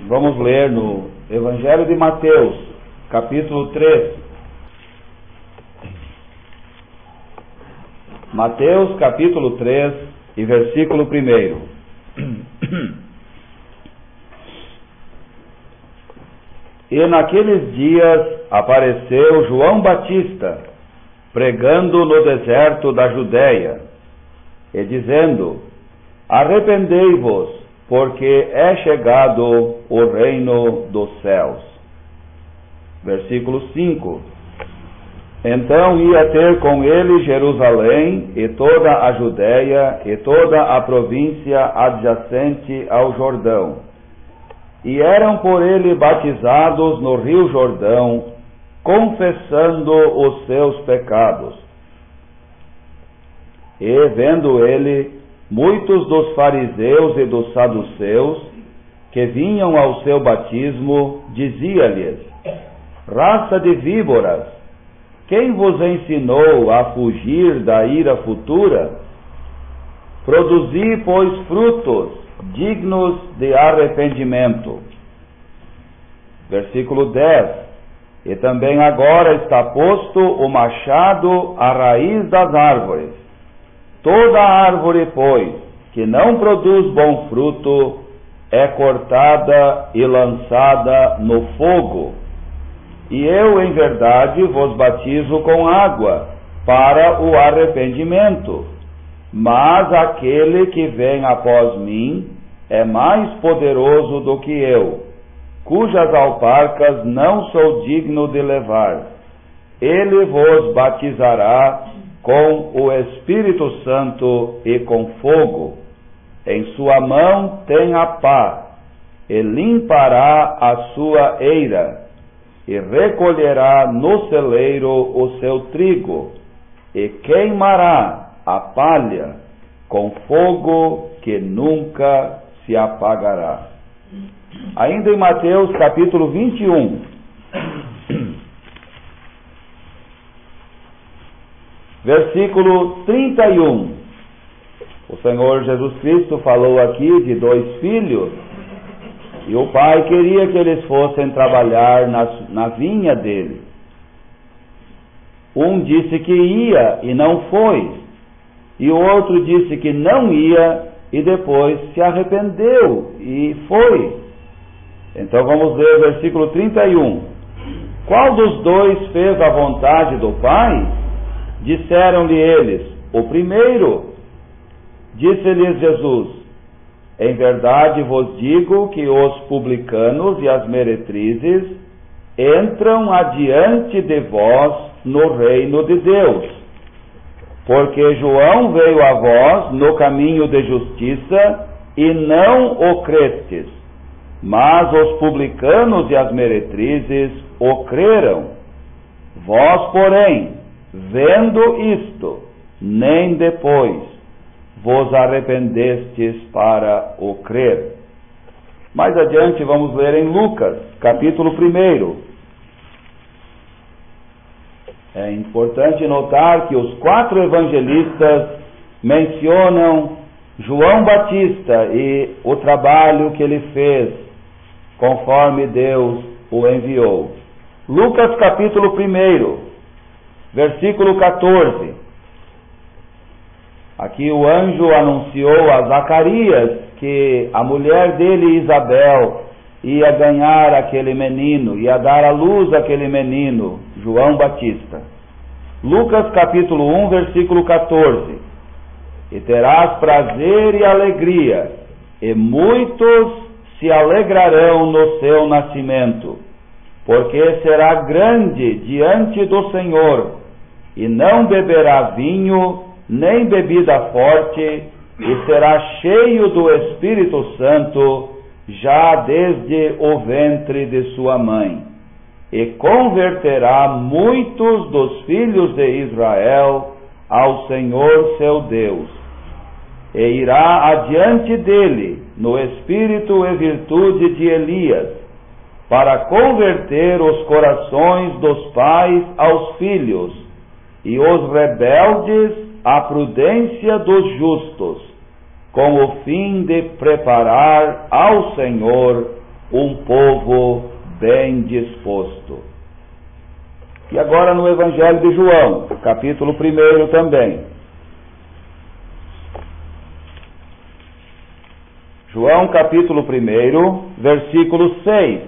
Vamos ler no Evangelho de Mateus, capítulo 3. Mateus, capítulo 3 e versículo 1. E naqueles dias apareceu João Batista, pregando no deserto da Judéia, e dizendo: arrependei-vos, porque é chegado o reino dos céus. Versículo 5. Então ia ter com ele Jerusalém e toda a Judéia e toda a província adjacente ao Jordão. E eram por ele batizados no rio Jordão, confessando os seus pecados. E vendo ele muitos dos fariseus e dos saduceus que vinham ao seu batismo, dizia-lhes: raça de víboras, quem vos ensinou a fugir da ira futura? Produzi, pois, frutos dignos de arrependimento. Versículo 10. E também agora está posto o machado à raiz das árvores. Toda árvore, pois, que não produz bom fruto, é cortada e lançada no fogo. E eu, em verdade, vos batizo com água, para o arrependimento. Mas aquele que vem após mim é mais poderoso do que eu, cujas alparcas não sou digno de levar. Ele vos batizará com o Espírito Santo e com fogo. Em sua mão tem a pá, e limpará a sua eira, e recolherá no celeiro o seu trigo, e queimará a palha com fogo que nunca se apagará. Ainda em Mateus capítulo 21. Versículo 31. O Senhor Jesus Cristo falou aqui de dois filhos, e o pai queria que eles fossem trabalhar na vinha dele. Um disse que ia e não foi, e o outro disse que não ia e depois se arrependeu e foi. Então vamos ler o versículo 31. Qual dos dois fez a vontade do pai? Disseram-lhe eles: o primeiro. Disse-lhes Jesus: em verdade vos digo que os publicanos e as meretrizes entram adiante de vós no reino de Deus. Porque João veio a vós no caminho de justiça e não o crestes, mas os publicanos e as meretrizes o creram. Vós, porém, vendo isto, nem depois vos arrependestes para o crer. Mais adiante vamos ler em Lucas, capítulo 1. É importante notar que os 4 evangelistas mencionam João Batista e o trabalho que ele fez, conforme Deus o enviou. Lucas capítulo 1, versículo 14. Aqui o anjo anunciou a Zacarias que a mulher dele, Isabel, ia ganhar aquele menino, ia dar à luz aquele menino, João Batista. Lucas capítulo 1, versículo 14. E terás prazer e alegria, e muitos se alegrarão no seu nascimento, porque será grande diante do Senhor, e não beberá vinho, nem bebida forte, e será cheio do Espírito Santo, já desde o ventre de sua mãe. E converterá muitos dos filhos de Israel ao Senhor seu Deus. E irá adiante dele, no espírito e virtude de Elias, para converter os corações dos pais aos filhos, e os rebeldes à prudência dos justos, com o fim de preparar ao Senhor um povo bem disposto. E agora no Evangelho de João, capítulo 1 também. João capítulo 1, versículo 6.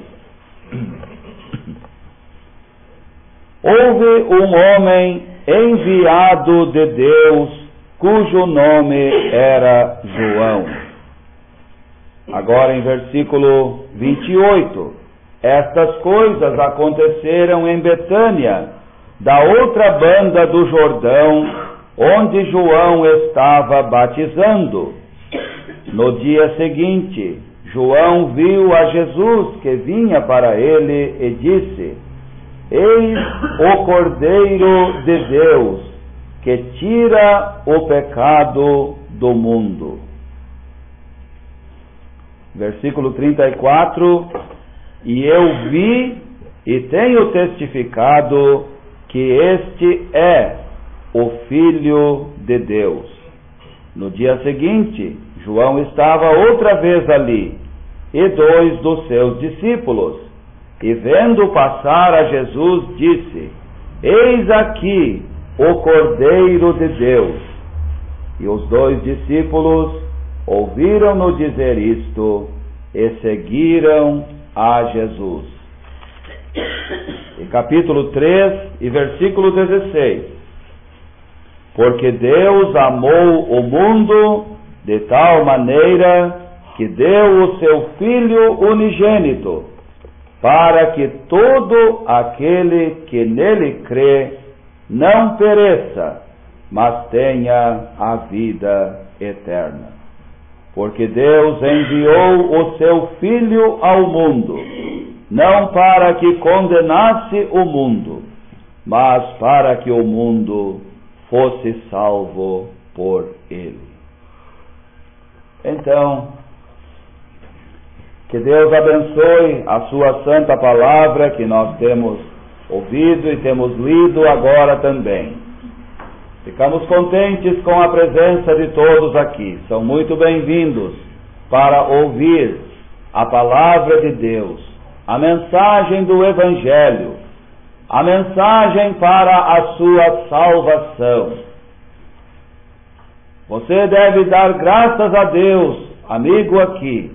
Houve um homem enviado de Deus, cujo nome era João. Agora em versículo 28. Estas coisas aconteceram em Betânia, da outra banda do Jordão, onde João estava batizando. No dia seguinte, João viu a Jesus que vinha para ele e disse: Eis o Cordeiro de Deus, que tira o pecado do mundo. Versículo 34. E eu vi e tenho testificado que este é o Filho de Deus. No dia seguinte, João estava outra vez ali, e 2 dos seus discípulos, e vendo passar a Jesus, disse: Eis aqui o Cordeiro de Deus. E os 2 discípulos ouviram-no dizer isto, e seguiram a Jesus. E capítulo 3 e versículo 16. Porque Deus amou o mundo de tal maneira que deu o seu Filho unigênito, para que todo aquele que nele crê não pereça, mas tenha a vida eterna. Porque Deus enviou o seu Filho ao mundo, não para que condenasse o mundo, mas para que o mundo fosse salvo por ele. Então, que Deus abençoe a sua santa palavra que nós temos ouvido e temos lido agora também. Ficamos contentes com a presença de todos aqui. São muito bem-vindos para ouvir a palavra de Deus, a mensagem do Evangelho, a mensagem para a sua salvação. Você deve dar graças a Deus, amigo aqui,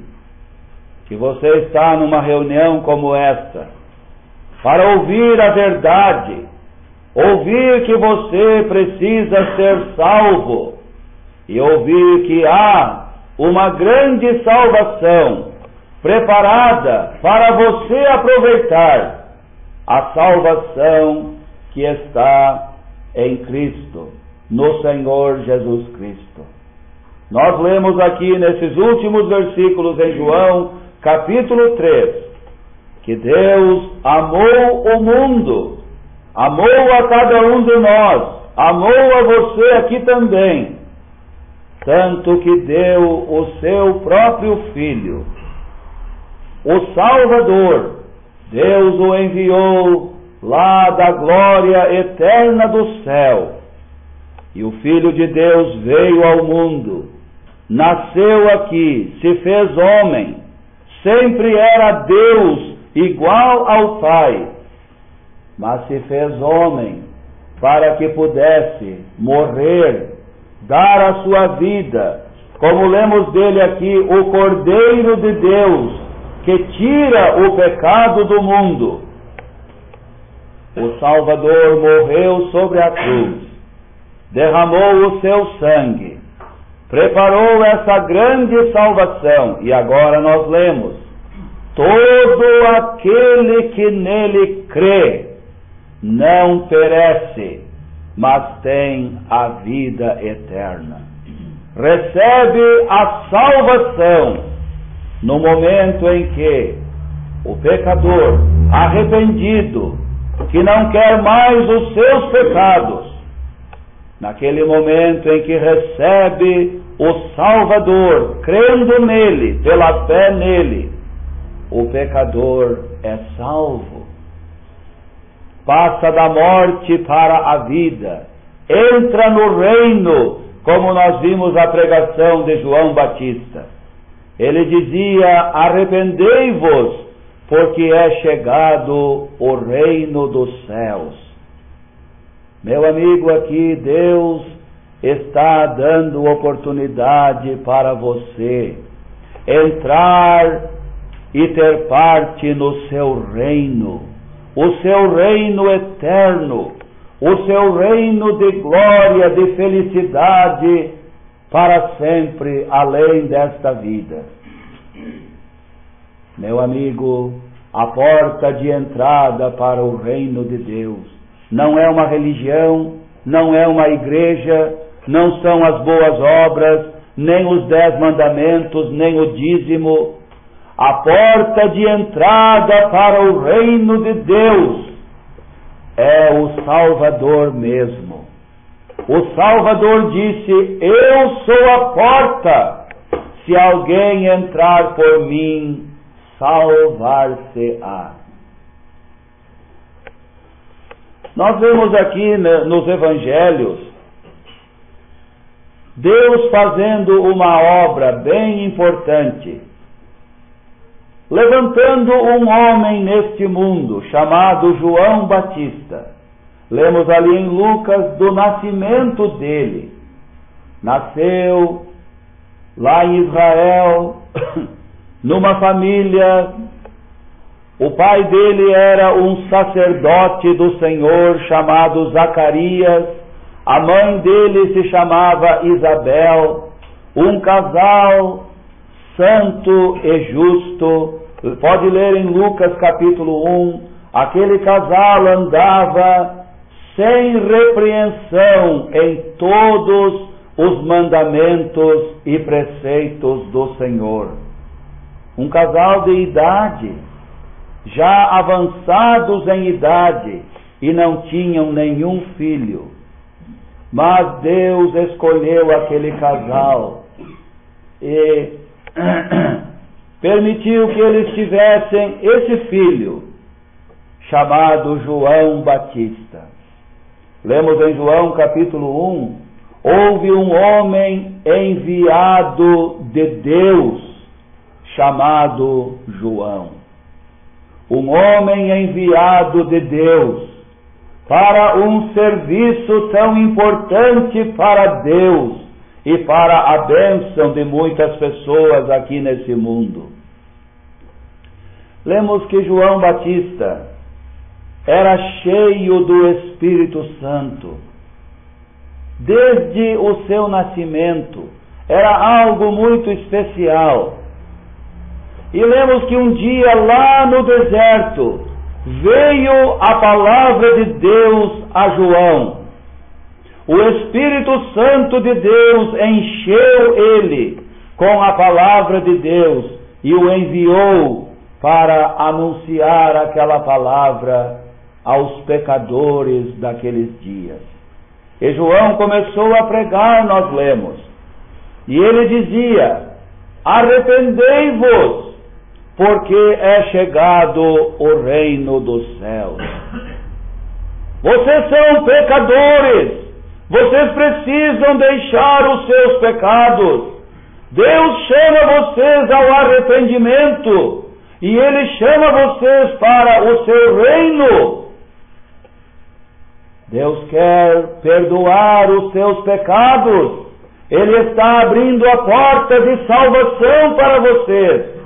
que você está numa reunião como esta, para ouvir a verdade, ouvir que você precisa ser salvo e ouvir que há uma grande salvação preparada para você aproveitar, a salvação que está em Cristo, no Senhor Jesus Cristo. Nós lemos aqui nesses últimos versículos em João capítulo 3 que Deus amou o mundo, amou a cada um de nós, amou a você aqui também, tanto que deu o seu próprio Filho, o Salvador. Deus o enviou lá da glória eterna do céu, e o Filho de Deus veio ao mundo, nasceu aqui, se fez homem, sempre era Deus igual ao Pai, mas se fez homem para que pudesse morrer, dar a sua vida, como lemos dele aqui, o Cordeiro de Deus, que tira o pecado do mundo. O Salvador morreu sobre a cruz, derramou o seu sangue, preparou essa grande salvação, e agora nós lemos: todo aquele que nele crê não perece, mas tem a vida eterna. Recebe a salvação no momento em que o pecador arrependido, que não quer mais os seus pecados, naquele momento em que recebe o Salvador, crendo nele, pela fé nele, o pecador é salvo. Passa da morte para a vida, entra no reino, como nós vimos a pregação de João Batista. Ele dizia: arrependei-vos, porque é chegado o reino dos céus. Meu amigo, aqui Deus está dando oportunidade para você entrar e ter parte no seu reino, o seu reino eterno, o seu reino de glória, de felicidade para sempre, além desta vida. Meu amigo, a porta de entrada para o reino de Deus não é uma religião, não é uma igreja, não são as boas obras, nem os 10 mandamentos, nem o dízimo. A porta de entrada para o reino de Deus é o Salvador mesmo. O Salvador disse: eu sou a porta, se alguém entrar por mim, salvar-se-á. Nós vemos aqui nos evangelhos Deus fazendo uma obra bem importante, levantando um homem neste mundo chamado João Batista. Lemos ali em Lucas do nascimento dele. Nasceu lá em Israel, numa família. O pai dele era um sacerdote do Senhor chamado Zacarias. A mãe dele se chamava Isabel. Um casal santo e justo. Pode ler em Lucas capítulo 1. Aquele casal andava sem repreensão em todos os mandamentos e preceitos do Senhor. Um casal de idade, já avançados em idade, e não tinham nenhum filho. Mas Deus escolheu aquele casal e permitiu que eles tivessem esse filho, chamado João Batista. Lemos em João capítulo 1, houve um homem enviado de Deus, chamado João. Um homem enviado de Deus para um serviço tão importante para Deus e para a bênção de muitas pessoas aqui nesse mundo. Lemos que João Batista era cheio do Espírito Santo. Desde o seu nascimento, era algo muito especial. E lemos que um dia lá no deserto, veio a palavra de Deus a João. O Espírito Santo de Deus encheu ele com a palavra de Deus e o enviou para anunciar aquela palavra aos pecadores daqueles dias. E João começou a pregar, nós lemos, e ele dizia: arrependei-vos, porque é chegado o reino dos céus. Vocês são pecadores, vocês precisam deixar os seus pecados. Deus chama vocês ao arrependimento, e Ele chama vocês para o seu reino. Deus quer perdoar os seus pecados. Ele está abrindo a porta de salvação para vocês.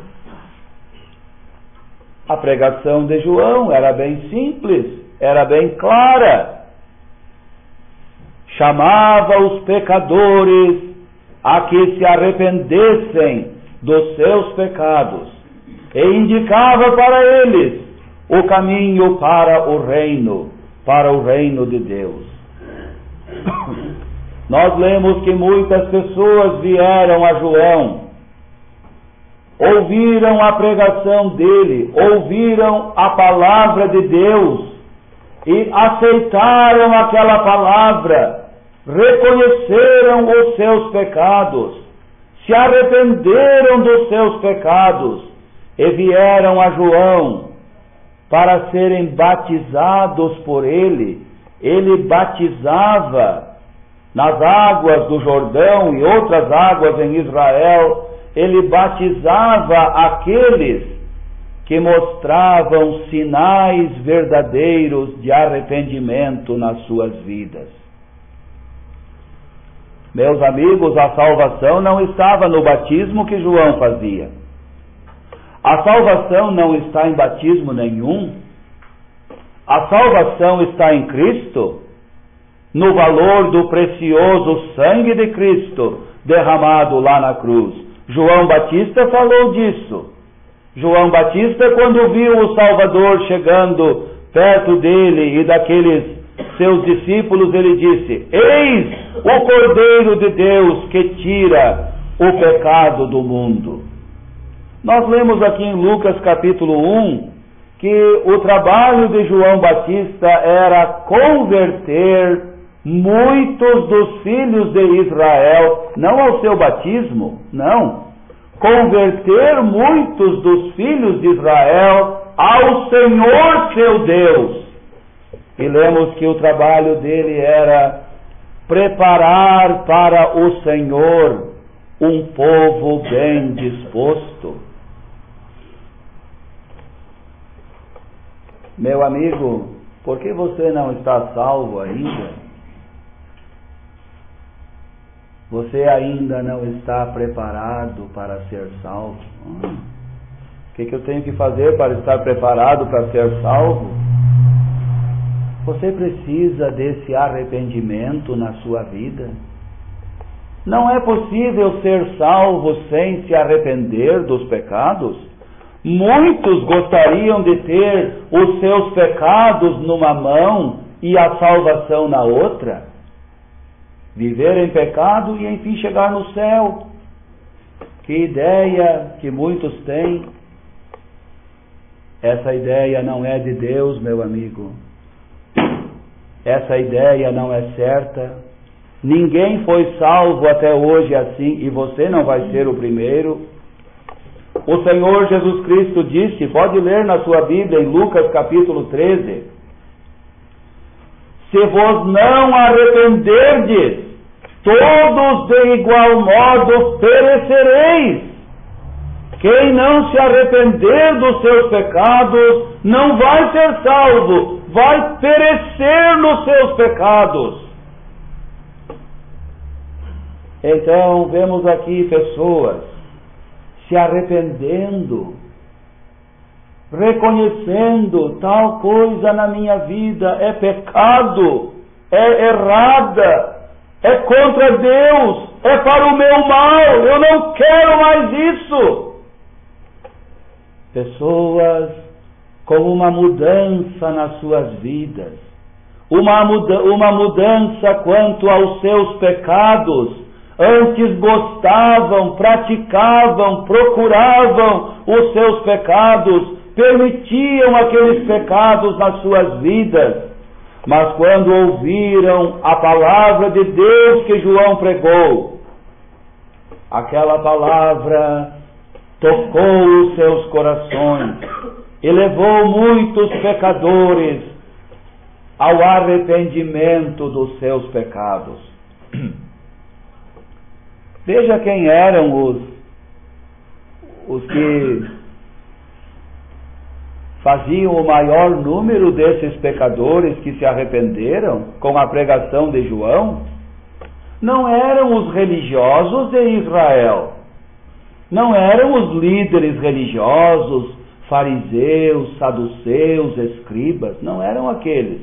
A pregação de João era bem simples, era bem clara. Chamava os pecadores a que se arrependessem dos seus pecados e indicava para eles o caminho para o reino de Deus. Nós lemos que muitas pessoas vieram a João, ouviram a pregação dele, ouviram a palavra de Deus e aceitaram aquela palavra, reconheceram os seus pecados, se arrependeram dos seus pecados e vieram a João para serem batizados por ele. Ele batizava nas águas do Jordão e outras águas em Israel. Ele batizava aqueles que mostravam sinais verdadeiros de arrependimento nas suas vidas. Meus amigos, a salvação não estava no batismo que João fazia. A salvação não está em batismo nenhum. A salvação está em Cristo, no valor do precioso sangue de Cristo derramado lá na cruz. João Batista falou disso. João Batista, quando viu o Salvador chegando perto dele e daqueles seus discípulos, ele disse: eis o Cordeiro de Deus que tira o pecado do mundo. Nós lemos aqui em Lucas capítulo 1 que o trabalho de João Batista era converter muitos dos filhos de Israel, não ao seu batismo, não, converter muitos dos filhos de Israel ao Senhor seu Deus. E lemos que o trabalho dele era preparar para o Senhor um povo bem disposto. Meu amigo, por que você não está salvo ainda? Você ainda não está preparado para ser salvo. O que eu tenho que fazer para estar preparado para ser salvo? Você precisa desse arrependimento na sua vida. Não é possível ser salvo sem se arrepender dos pecados. Muitos gostariam de ter os seus pecados numa mão e a salvação na outra. Viver em pecado e enfim chegar no céu. Que ideia que muitos têm. Essa ideia não é de Deus, meu amigo. Essa ideia não é certa. Ninguém foi salvo até hoje assim, e você não vai ser o primeiro. O Senhor Jesus Cristo disse, pode ler na sua Bíblia em Lucas capítulo 13: se vos não arrependerdes, todos de igual modo perecereis. Quem não se arrepender dos seus pecados não vai ser salvo, vai perecer nos seus pecados. Então vemos aqui pessoas se arrependendo, reconhecendo tal coisa na minha vida é pecado, é errada, é contra Deus, é para o meu mal, eu não quero mais isso. Pessoas com uma mudança nas suas vidas, uma mudança quanto aos seus pecados. Antes gostavam, praticavam, procuravam os seus pecados, permitiam aqueles pecados nas suas vidas. Mas quando ouviram a palavra de Deus que João pregou, aquela palavra tocou os seus corações e levou muitos pecadores ao arrependimento dos seus pecados. Veja quem eram os que faziam o maior número desses pecadores que se arrependeram com a pregação de João. Não eram os religiosos de Israel, não eram os líderes religiosos, fariseus, saduceus, escribas, não eram aqueles.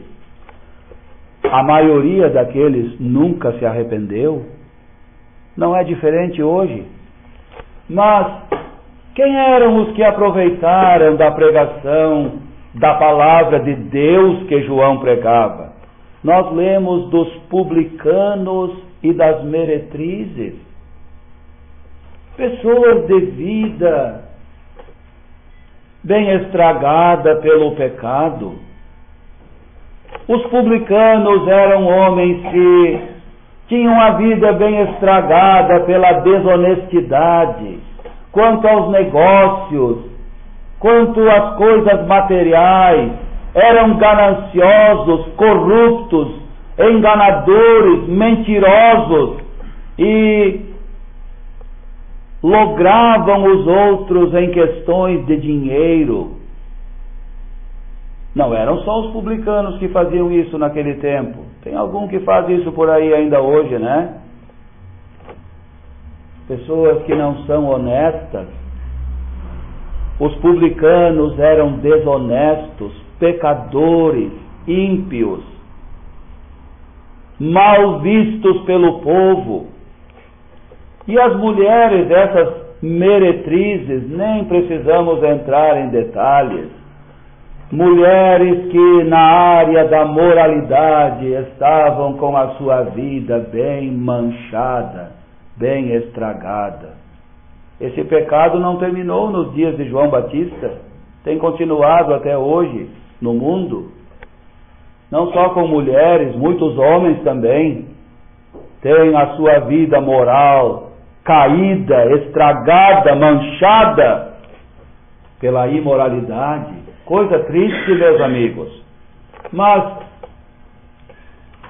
A maioria daqueles nunca se arrependeu. Não é diferente hoje. Mas quem eram os que aproveitaram da pregação, da palavra de Deus que João pregava? Nós lemos dos publicanos e das meretrizes. Pessoas de vida bem estragada pelo pecado. Os publicanos eram homens que tinham a vida bem estragada pela desonestidade, quanto aos negócios, quanto às coisas materiais, eram gananciosos, corruptos, enganadores, mentirosos, e logravam os outros em questões de dinheiro. Não eram só os publicanos que faziam isso naquele tempo. Tem algum que faz isso por aí ainda hoje, né? Pessoas que não são honestas. Os publicanos eram desonestos, pecadores, ímpios, mal vistos pelo povo. E as mulheres, essas meretrizes, nem precisamos entrar em detalhes. Mulheres que na área da moralidade estavam com a sua vida bem manchada, bem estragada. Esse pecado não terminou nos dias de João Batista, tem continuado até hoje no mundo. Não só com mulheres, muitos homens também têm a sua vida moral caída, estragada, manchada pela imoralidade. Coisa triste, meus amigos. Mas,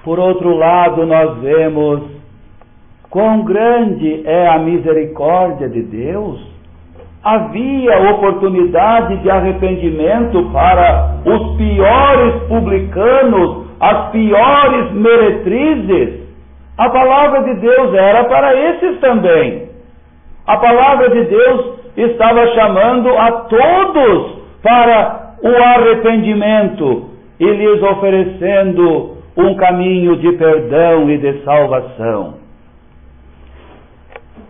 por outro lado, nós vemos quão grande é a misericórdia de Deus. Havia oportunidade de arrependimento para os piores publicanos, as piores meretrizes. A palavra de Deus era para esses também. A palavra de Deus estava chamando a todos para o arrependimento e lhes oferecendo um caminho de perdão e de salvação.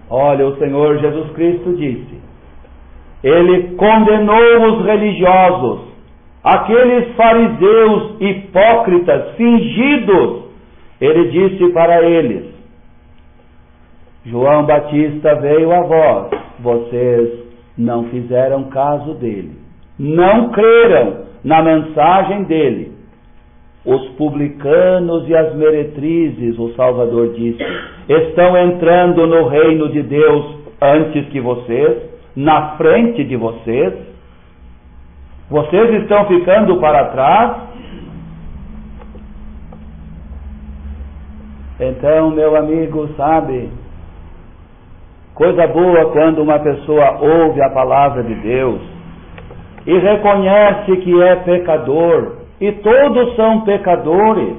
Olha, o Senhor Jesus Cristo disse, Ele condenou os religiosos, aqueles fariseus hipócritas, fingidos. Ele disse para eles, João Batista veio a vós, vocês não fizeram caso dele, não creram na mensagem dele. Os publicanos e as meretrizes, o Salvador disse, estão entrando no reino de Deus antes que vocês, na frente de vocês. Vocês estão ficando para trás. Então, meu amigo, sabe, coisa boa quando uma pessoa ouve a palavra de Deus e reconhece que é pecador, e todos são pecadores.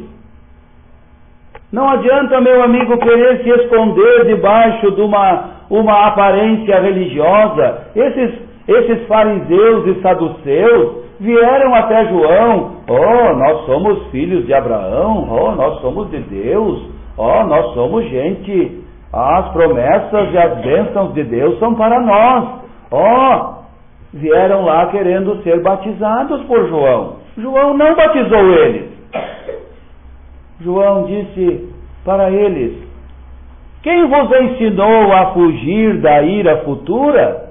Não adianta, meu amigo, querer se esconder debaixo de uma aparência religiosa. Esses fariseus e saduceus vieram até João. Oh, nós somos filhos de Abraão. Oh, nós somos de Deus. Oh, nós somos gente. As promessas e as bênçãos de Deus são para nós. Oh, vieram lá querendo ser batizados por João. João não batizou eles. João disse para eles, quem vos ensinou a fugir da ira futura?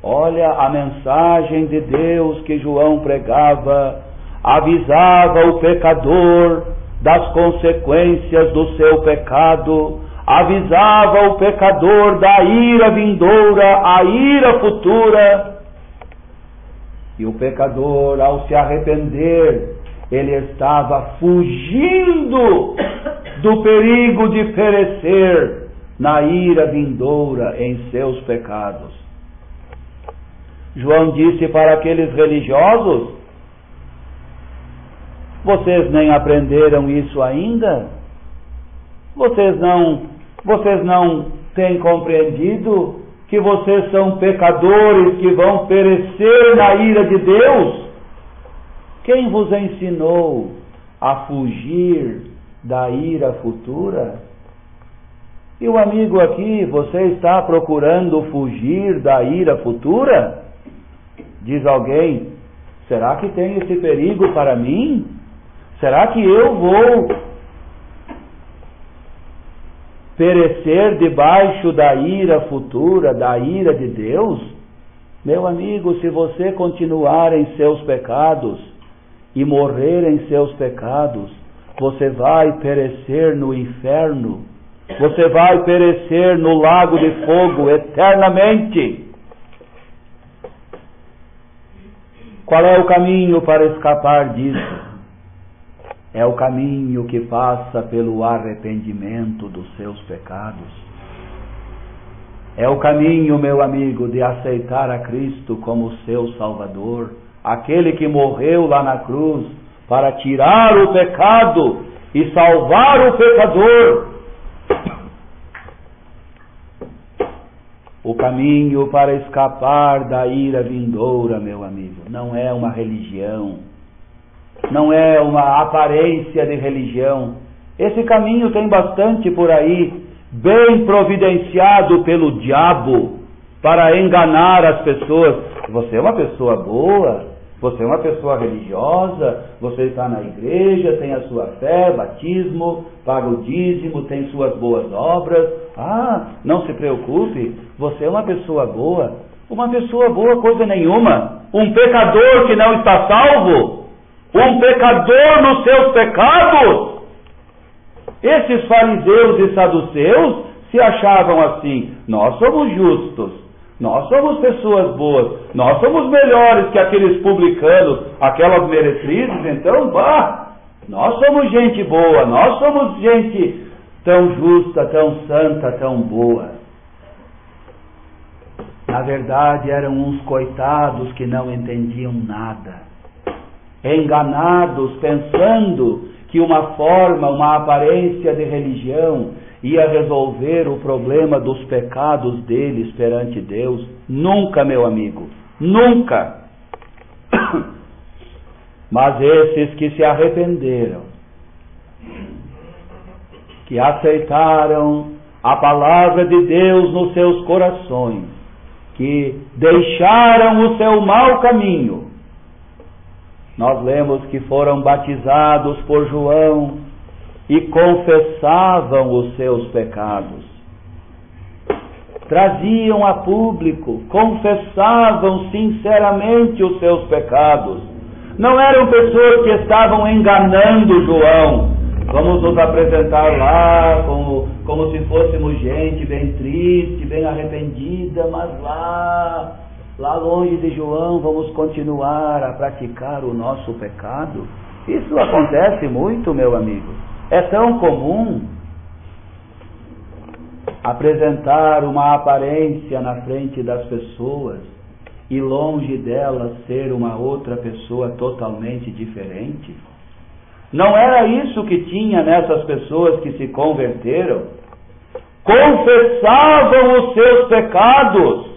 Olha, a mensagem de Deus que João pregava, avisava o pecador das consequências do seu pecado, avisava o pecador da ira vindoura, a ira futura. E o pecador, ao se arrepender, ele estava fugindo do perigo de perecer na ira vindoura em seus pecados. João disse para aqueles religiosos, vocês nem aprenderam isso ainda? Vocês não têm compreendido que vocês são pecadores que vão perecer na ira de Deus? Quem vos ensinou a fugir da ira futura? E o amigo aqui, você está procurando fugir da ira futura? Diz alguém, será que tem esse perigo para mim? Será que eu vou perecer debaixo da ira futura, da ira de Deus? Meu amigo, se você continuar em seus pecados e morrer em seus pecados, você vai perecer no inferno, você vai perecer no lago de fogo eternamente. Qual é o caminho para escapar disso? É o caminho que passa pelo arrependimento dos seus pecados. É o caminho, meu amigo, de aceitar a Cristo como seu Salvador, aquele que morreu lá na cruz para tirar o pecado e salvar o pecador. O caminho para escapar da ira vindoura, meu amigo, não é uma religião, não é uma aparência de religião. Esse caminho tem bastante por aí, bem providenciado pelo diabo para enganar as pessoas. Você é uma pessoa boa, você é uma pessoa religiosa, você está na igreja, tem a sua fé, batismo, paga o dízimo, tem suas boas obras. Não se preocupe, você é uma pessoa boa. Uma pessoa boa coisa nenhuma. Um pecador que não está salvo, um pecador nos seus pecados. Esses fariseus e saduceus se achavam assim: nós somos justos, nós somos pessoas boas, nós somos melhores que aqueles publicanos, aquelas meretrizes, então, nós somos gente boa, nós somos gente tão justa, tão santa, tão boa. Na verdade, eram uns coitados que não entendiam nada, enganados, pensando que uma forma, uma aparência de religião ia resolver o problema dos pecados deles perante Deus. Nunca, meu amigo, nunca. Mas esses que se arrependeram, que aceitaram a palavra de Deus nos seus corações, que deixaram o seu mau caminho, nós lemos que foram batizados por João e confessavam os seus pecados. Traziam a público, confessavam sinceramente os seus pecados. Não eram pessoas que estavam enganando João. Vamos nos apresentar lá como se fôssemos gente bem triste, bem arrependida, mas lá longe de João vamos continuar a praticar o nosso pecado. Isso acontece muito, meu amigo. É tão comum apresentar uma aparência na frente das pessoas e longe delas ser uma outra pessoa totalmente diferente. Não era isso que tinha nessas pessoas que se converteram? Confessavam os seus pecados,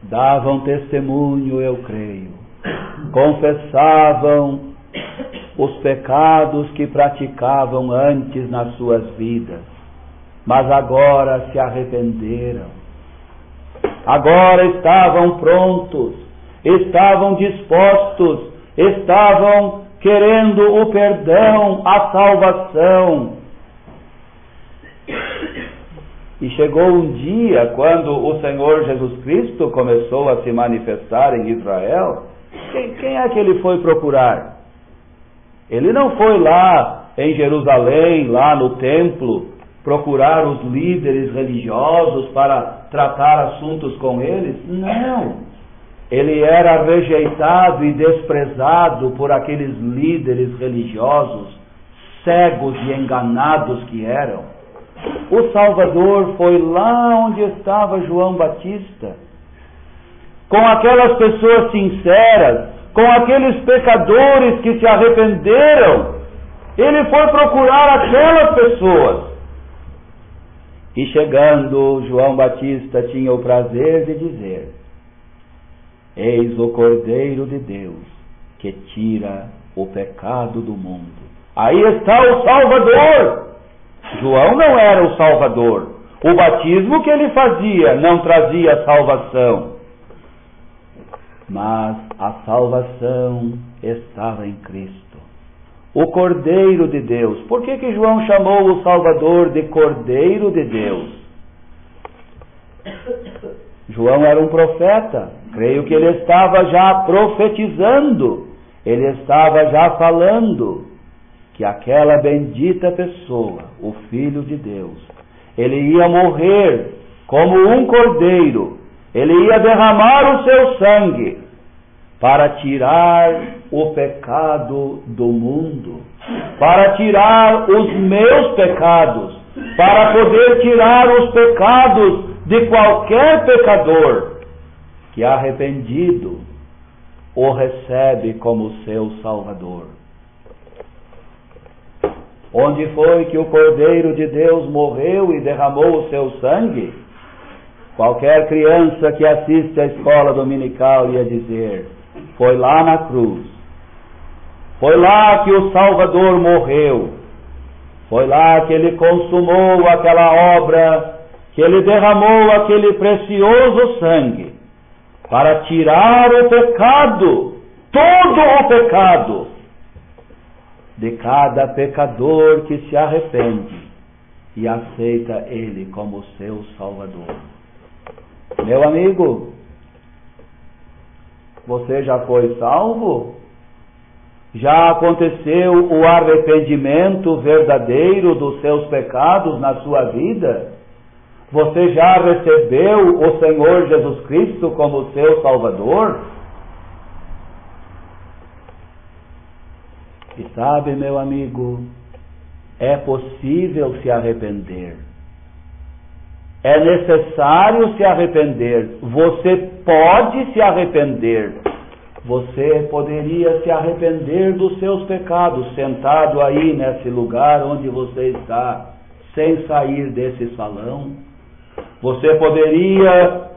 davam testemunho, eu creio, confessavam os pecados que praticavam antes nas suas vidas, mas agora se arrependeram, agora estavam prontos, estavam dispostos, estavam querendo o perdão, a salvação. E chegou um dia quando o Senhor Jesus Cristo começou a se manifestar em Israel. Quem é que ele foi procurar? Ele não foi lá em Jerusalém, lá no templo, procurar os líderes religiosos para tratar assuntos com eles. Não. Ele era rejeitado e desprezado por aqueles líderes religiosos, cegos e enganados que eram. O Salvador foi lá onde estava João Batista, com aquelas pessoas sinceras, com aqueles pecadores que se arrependeram. Ele foi procurar aquelas pessoas. E chegando, João Batista tinha o prazer de dizer: eis o Cordeiro de Deus, que tira o pecado do mundo. Aí está o Salvador. João não era o Salvador. O batismo que ele fazia não trazia salvação. Mas a salvação estava em Cristo, o Cordeiro de Deus. Por que João chamou o Salvador de Cordeiro de Deus? João era um profeta. Creio que ele estava já profetizando, ele estava já falando que aquela bendita pessoa, o Filho de Deus, ele ia morrer como um cordeiro, ele ia derramar o seu sangue para tirar o pecado do mundo, para tirar os meus pecados, para poder tirar os pecados de qualquer pecador. que arrependido o recebe como seu Salvador. Onde foi que o Cordeiro de Deus morreu e derramou o seu sangue? Qualquer criança que assiste à escola dominical ia dizer: foi lá na cruz, foi lá que o Salvador morreu, foi lá que ele consumou aquela obra, que ele derramou aquele precioso sangue, para tirar o pecado, todo o pecado, de cada pecador que se arrepende e aceita ele como seu Salvador. Meu amigo, você já foi salvo? Já aconteceu o arrependimento verdadeiro dos seus pecados na sua vida? Você já recebeu o Senhor Jesus Cristo como seu Salvador? E sabe, meu amigo, é possível se arrepender. É necessário se arrepender. Você pode se arrepender. Você poderia se arrepender dos seus pecados, sentado aí nesse lugar onde você está, sem sair desse salão. Você poderia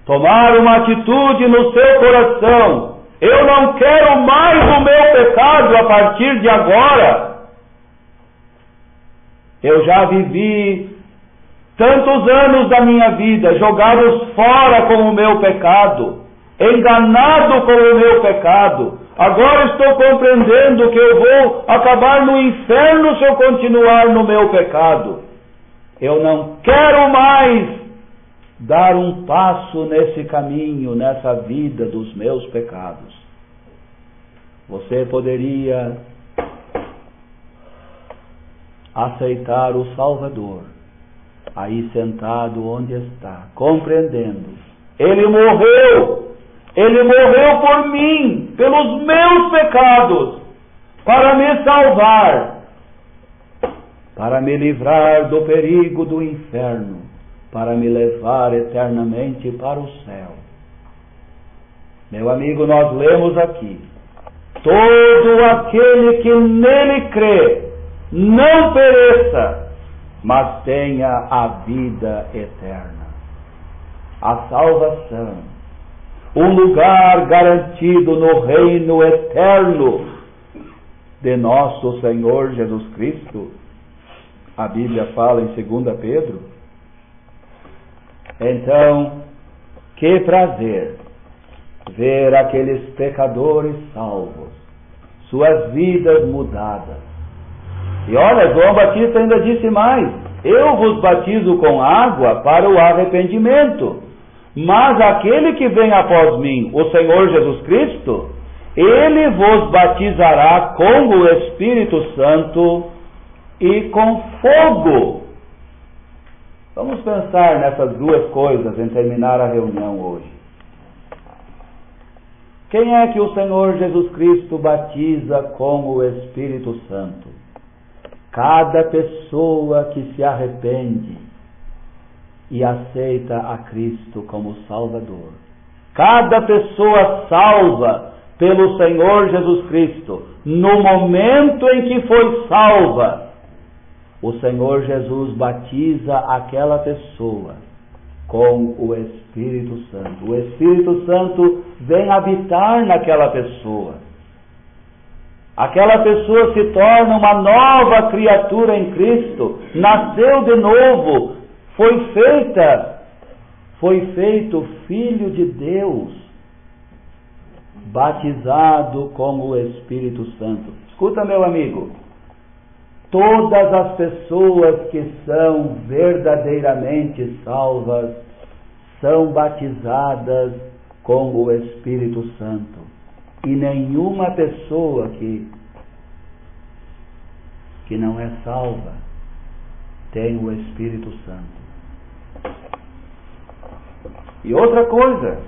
tomar uma atitude no seu coração: eu não quero mais o meu pecado a partir de agora. Eu já vivi tantos anos da minha vida jogados fora com o meu pecado, enganado com o meu pecado. Agora estou compreendendo que eu vou acabar no inferno se eu continuar no meu pecado. Eu não quero mais dar um passo nesse caminho, nessa vida dos meus pecados. Você poderia aceitar o Salvador, aí sentado onde está, compreendendo: Ele morreu por mim, pelos meus pecados, para me salvar, para me livrar do perigo do inferno, para me levar eternamente para o céu. Meu amigo, nós lemos aqui: todo aquele que nele crê não pereça, mas tenha a vida eterna, a salvação, um lugar garantido no reino eterno de nosso Senhor Jesus Cristo. A Bíblia fala em 2 Pedro. Então, que prazer ver aqueles pecadores salvos, suas vidas mudadas. E olha, João Batista ainda disse mais: eu vos batizo com água para o arrependimento, mas aquele que vem após mim, o Senhor Jesus Cristo, ele vos batizará com o Espírito Santo e com fogo. Vamos pensar nessas duas coisas em terminar a reunião hoje. Quem é que o Senhor Jesus Cristo batiza com o Espírito Santo? Cada pessoa que se arrepende e aceita a Cristo como Salvador. Cada pessoa salva pelo Senhor Jesus Cristo, no momento em que foi salva, o Senhor Jesus batiza aquela pessoa com o Espírito Santo. O Espírito Santo vem habitar naquela pessoa. Aquela pessoa se torna uma nova criatura em Cristo, nasceu de novo, foi feito filho de Deus, batizado com o Espírito Santo. Escuta, meu amigo, todas as pessoas que são verdadeiramente salvas são batizadas com o Espírito Santo. E nenhuma pessoa que não é salva tem o Espírito Santo. E outra coisa,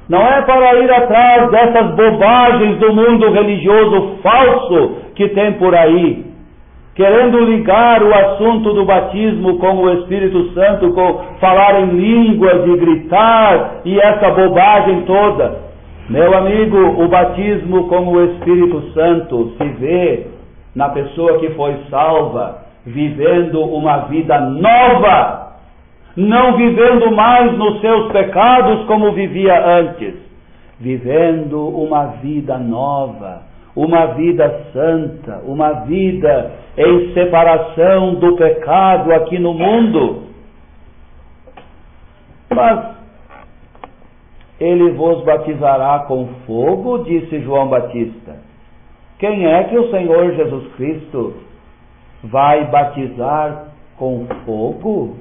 não é para ir atrás dessas bobagens do mundo religioso falso que tem por aí. querendo ligar o assunto do batismo com o Espírito Santo, com falar em línguas e gritar e essa bobagem toda. Meu amigo, o batismo com o Espírito Santo se vê na pessoa que foi salva, vivendo uma vida nova, não vivendo mais nos seus pecados como vivia antes, vivendo uma vida nova, uma vida santa, uma vida em separação do pecado aqui no mundo. Mas ele vos batizará com fogo, disse João Batista. Quem é que o Senhor Jesus Cristo vai batizar com fogo?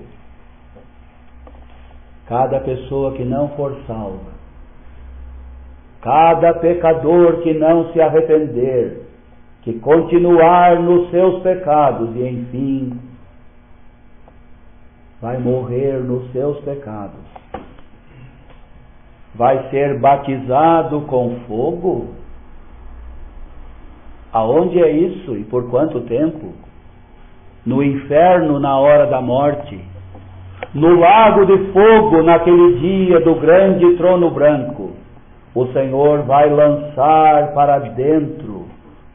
Cada pessoa que não for salva, cada pecador que não se arrepender, que continuar nos seus pecados e, enfim, vai morrer nos seus pecados, vai ser batizado com fogo? Aonde é isso e por quanto tempo? No inferno, na hora da morte, no lago de fogo, naquele dia do grande trono branco. O Senhor vai lançar para dentro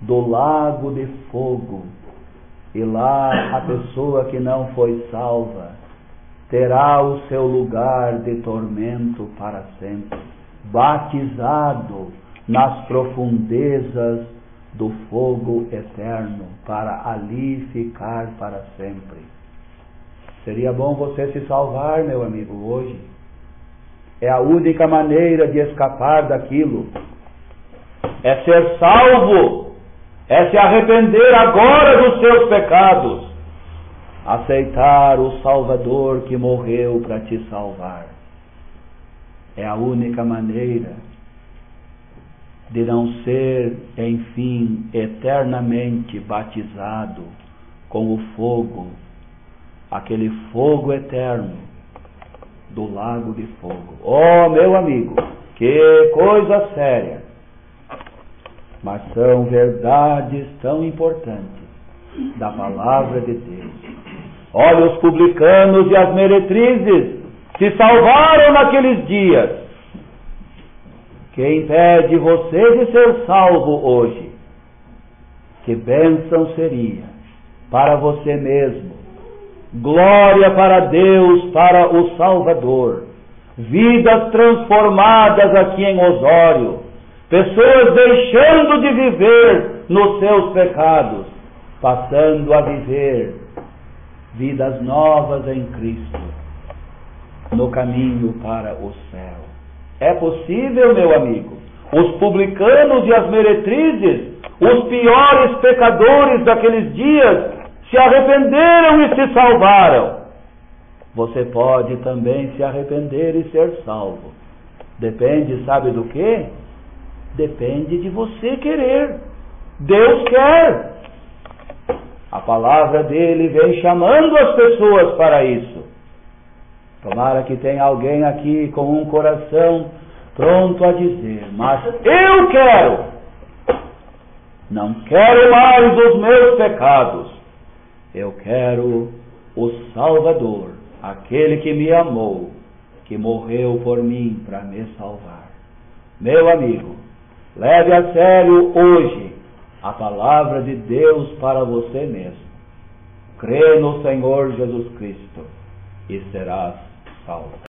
do lago de fogo, e lá a pessoa que não foi salva terá o seu lugar de tormento para sempre, batizado nas profundezas do fogo eterno, para ali ficar para sempre. Seria bom você se salvar, meu amigo, hoje. É a única maneira de escapar daquilo. É ser salvo. É se arrepender agora dos seus pecados. Aceitar o Salvador que morreu para te salvar. É a única maneira de não ser, enfim, eternamente batizado com o fogo, aquele fogo eterno do lago de fogo. Oh, meu amigo, que coisa séria! Mas são verdades tão importantes da palavra de Deus. Olha, os publicanos e as meretrizes se salvaram naqueles dias. Que impede você de ser salvo hoje? Que bênção seria para você mesmo. Glória para Deus, para o Salvador. Vidas transformadas aqui em Osório. Pessoas deixando de viver nos seus pecados, passando a viver vidas novas em Cristo, no caminho para o céu. É possível, meu amigo? Os publicanos e as meretrizes, os piores pecadores daqueles dias, se arrependeram e se salvaram. Você pode também se arrepender e ser salvo. Depende, sabe do quê? Depende de você querer. Deus quer. A palavra dele vem chamando as pessoas para isso. Tomara que tenha alguém aqui com um coração pronto a dizer: mas eu quero. Não quero mais os meus pecados. Eu quero o Salvador, aquele que me amou, que morreu por mim para me salvar. Meu amigo, leve a sério hoje a palavra de Deus para você mesmo. Crê no Senhor Jesus Cristo e serás salvo.